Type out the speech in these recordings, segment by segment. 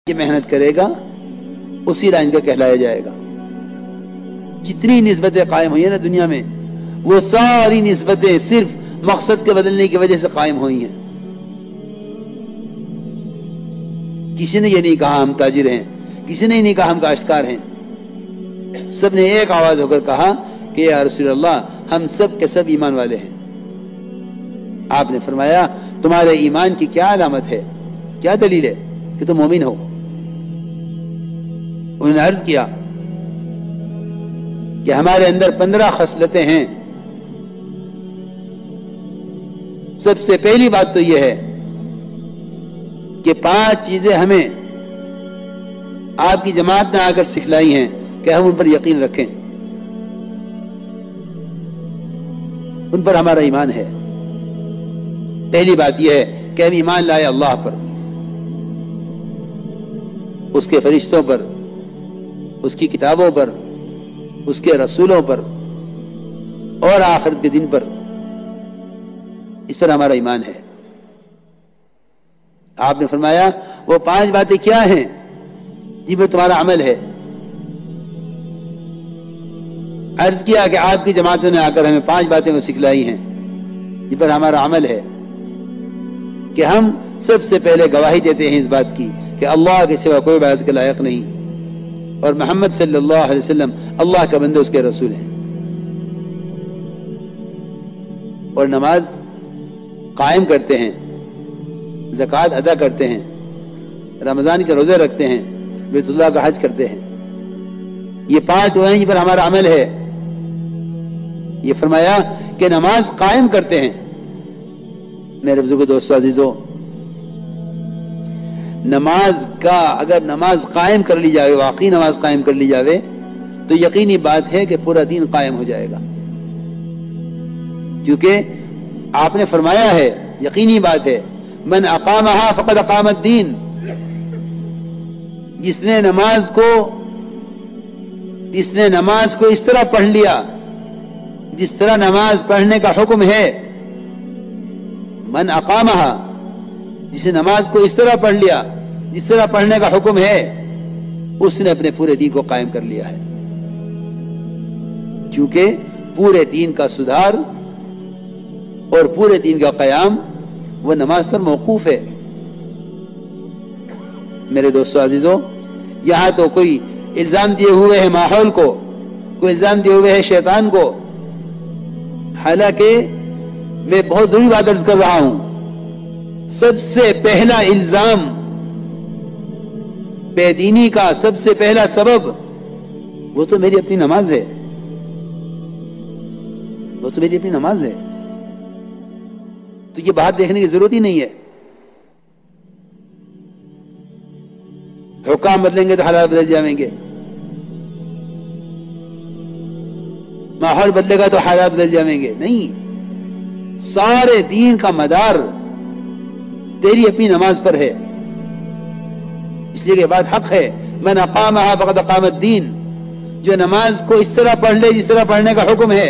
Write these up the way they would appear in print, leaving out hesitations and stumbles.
یہ محنت کرے گا اسی لائن کا کہلایا جائے گا. جتنی نسبتیں قائم ہوئی ہیں نا دنیا میں، وہ ساری نسبتیں صرف مقصد کے بدلنے کی وجہ سے قائم ہوئی ہیں. کسی نے یہ نہیں کہا ہم تاجر ہیں، کسی نے یہ نہیں کہا ہم کاشتکار ہیں. سب نے ایک آواز ہو کر کہا کہ یا رسول اللہ ہم سب کے سب ایمان والے ہیں. آپ نے فرمایا تمہارے ایمان کی کیا علامت ہے، کیا دلیل ہے کہ تم مومن ہو؟ انہوں نے عرض کیا کہ ہمارے اندر 15 خصلتیں ہیں. سب سے پہلی بات تو یہ ہے کہ 5 چیزیں ہمیں آپ کی جماعت نے آ کر سکھلائی ہیں کہ ہم ان پر یقین رکھیں، ان پر ہمارا ایمان ہے. پہلی بات یہ ہے کہ ہم ایمان لائے اللہ پر، اس کے فرشتوں پر، اس کی کتابوں پر، اس کے رسولوں پر اور آخرت کے دن پر. اس پر ہمارا ایمان ہے. آپ نے فرمایا وہ 5 باتیں کیا ہیں جن پر تمہارا عمل ہے؟ عرض کیا کہ آپ کی جماعتوں نے آ کر ہمیں 5 باتیں وہ سکھلائی ہیں جن پر ہمارا عمل ہے کہ ہم سب سے پہلے گواہی دیتے ہیں اس بات کی کہ اللہ کے سوا کوئی عبادت کے لائق نہیں اور محمد صلی اللہ علیہ وسلم اللہ کا بندہ اس کے رسول ہیں. اور نماز قائم کرتے ہیں، زکوٰۃ ادا کرتے ہیں، رمضان کے روزے رکھتے ہیں، بیت اللہ کا حج کرتے ہیں. یہ 5 وہ ہیں جن پر ہمارا عمل ہے. یہ فرمایا کہ نماز قائم کرتے ہیں. میرے بزرگوں دوستو عزیزو، نماز کا اگر نماز قائم کر لی جائے، واقعی نماز قائم کر لی جائے تو یقینی بات ہے کہ پورا دین قائم ہو جائے گا. کیونکہ آپ نے فرمایا ہے، یقینی بات ہے، من اقامها فقد اقام الدین. جس نے نماز کو اس طرح پڑھ لیا جس طرح نماز پڑھنے کا حکم ہے، من اقامها، جس نے نماز کو اس طرح پڑھ لیا جس طرح پڑھنے کا حکم ہے، اس نے اپنے پورے دین کو قائم کر لیا ہے. کیونکہ پورے دین کا سدھار اور پورے دین کا قیام وہ نماز پر موقوف ہے. میرے دوستو عزیزو، یہاں تو کوئی الزام دیے ہوئے ہے ماحول کو، کوئی الزام دیے ہوئے ہے شیطان کو. حالانکہ میں بہت ضروری بات عرض کر رہا ہوں، سب سے پہلا الزام بے دینی کا، سب سے پہلا سبب وہ تو میری اپنی نماز ہے. وہ تو میری اپنی نماز ہے. تو یہ بات دیکھنے کی ضرورت ہی نہیں ہے. حکام بدلیں گے تو حالات بدل جائیں گے، ماحول بدلے گا تو حالات بدل جائیں گے. نہیں، سارے دین کا مدار تیری اپنی نماز پر ہے. اس لیے کہ بات حق ہے، من اقامها فقد اقام الدین. جو نماز کو اس طرح پڑھ لے جس طرح پڑھنے کا حکم ہے.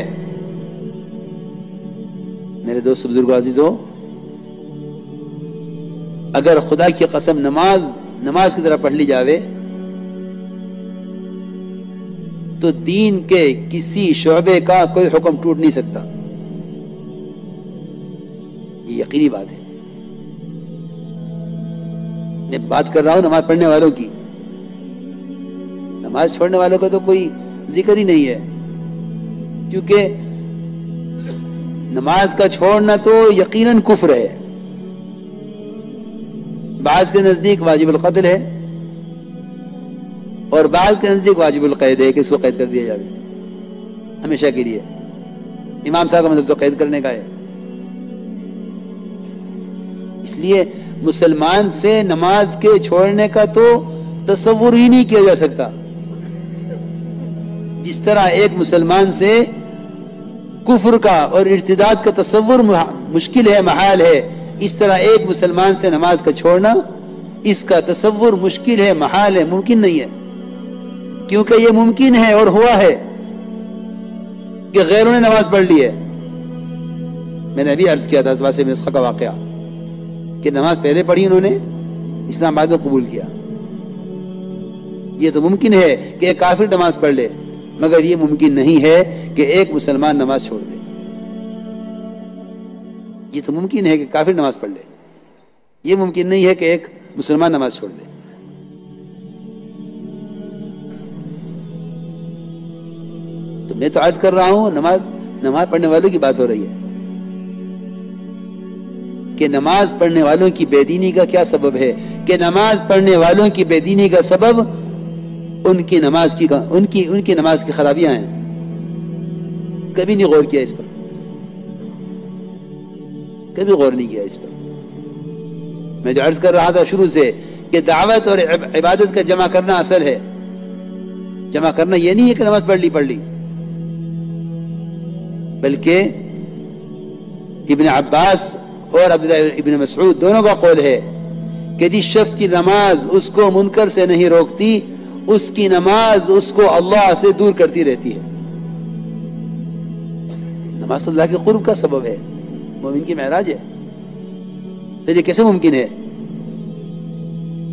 میرے دوست بزرگوں عزیزو، اگر خدا کی قسم نماز کی طرح پڑھ لی جاوے تو دین کے کسی شعبے کا کوئی حکم ٹوٹ نہیں سکتا. یہ یقینی بات ہے. میں بات کر رہا ہوں نماز پڑھنے والوں کی، نماز چھوڑنے والوں کا تو کوئی ذکر ہی نہیں ہے. کیونکہ نماز کا چھوڑنا تو یقیناً کفر ہے. بعض کے نزدیک واجب القتل ہے اور بعض کے نزدیک واجب القید ہے کہ اس کو قید کر دیا جائے ہمیشہ کے لیے. امام صاحب کا مطلب تو قید کرنے کا ہے. اس لیے مسلمان سے نماز کے چھوڑنے کا تو تصور ہی نہیں کیا جا سکتا. جس طرح ایک مسلمان سے کفر کا اور ارتداد کا تصور مشکل ہے، محال ہے، اس طرح ایک مسلمان سے نماز کا چھوڑنا، اس کا تصور مشکل ہے، محال ہے، ممکن نہیں ہے. کیونکہ یہ ممکن ہے اور ہوا ہے کہ غیروں نے نماز پڑھ لی ہے. میں نے ابھی عرض کیا تھا واسع مسخہ کا واقعہ کہ نماز پہلے پڑھی انہوں نے، اسلام بعد میں قبول کیا. یہ تو ممکن ہے کہ ایک کافر نماز پڑھ لے، مگر یہ ممکن نہیں ہے کہ ایک مسلمان نماز چھوڑ دے۔ یہ تو ممکن ہے کہ کافر نماز پڑھ لے، یہ ممکن نہیں ہے کہ ایک مسلمان نماز چھوڑ دے۔ تو میں تو عرض کر رہا ہوں نماز پڑھنے والوں کی بات ہو رہی ہے کہ نماز پڑھنے والوں کی بے دینی کا کیا سبب ہے، کہ نماز پڑھنے والوں کی بے دینی کا سبب ان کی نماز کی خرابیاں ہیں۔ کبھی نہیں غور کیا اس پر، کبھی غور نہیں کیا اس پر۔ میں جو عرض کر رہا تھا شروع سے کہ دعوت اور عبادت کا جمع کرنا اصل ہے۔ جمع کرنا یہ نہیں ہے کہ نماز پڑھ لی، بلکہ ابن عباس اور عبداللہ ابن مسعود دونوں کا قول ہے کہ جس شخص کی نماز اس کو منکر سے نہیں روکتی، اس کی نماز اس کو اللہ سے دور کرتی رہتی ہے۔ نماز اللہ کے قرب کا سبب ہے، مومن کی معراج ہے۔ پھر یہ کیسے ممکن ہے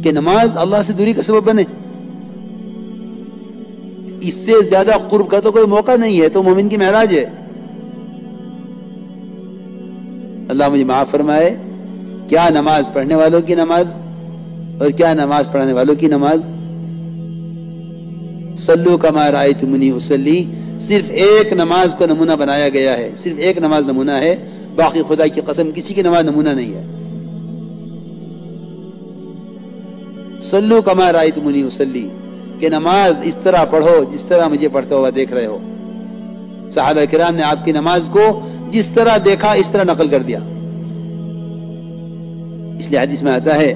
کہ نماز اللہ سے دوری کا سبب بنے؟ اس سے زیادہ قرب کا تو کوئی موقع نہیں ہے، تو مومن کی معراج ہے۔ اللہ مجھے معاف فرمائے، کیا نماز پڑھنے والوں کی نماز اور کیا نماز پڑھانے والوں کی نماز۔ صلو کما رأیتمونی اصلی، صرف ایک نماز کو نمونہ بنایا گیا ہے، صرف ایک نماز نمونہ ہے، باقی خدا کی قسم کسی کی نماز نمونہ نہیں ہے۔ صلو کما رأیتمونی اصلی، کہ نماز اس طرح پڑھو جس طرح مجھے پڑھتا ہوا دیکھ رہے ہو۔ صحابہ کرام نے آپ کی نماز کو جس طرح دیکھا اس طرح نقل کر دیا۔ اس لیے حدیث میں آتا ہے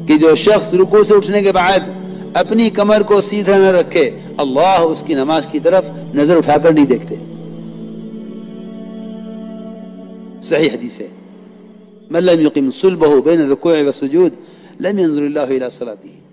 کہ جو شخص رکوع سے اٹھنے کے بعد اپنی کمر کو سیدھا نہ رکھے، اللہ اس کی نماز کی طرف نظر اٹھا کر نہیں دیکھتے۔ صحیح حدیث ہے، من لم يقم صلبه بين الركوع والسجود لم ينظر الله الى صلاته۔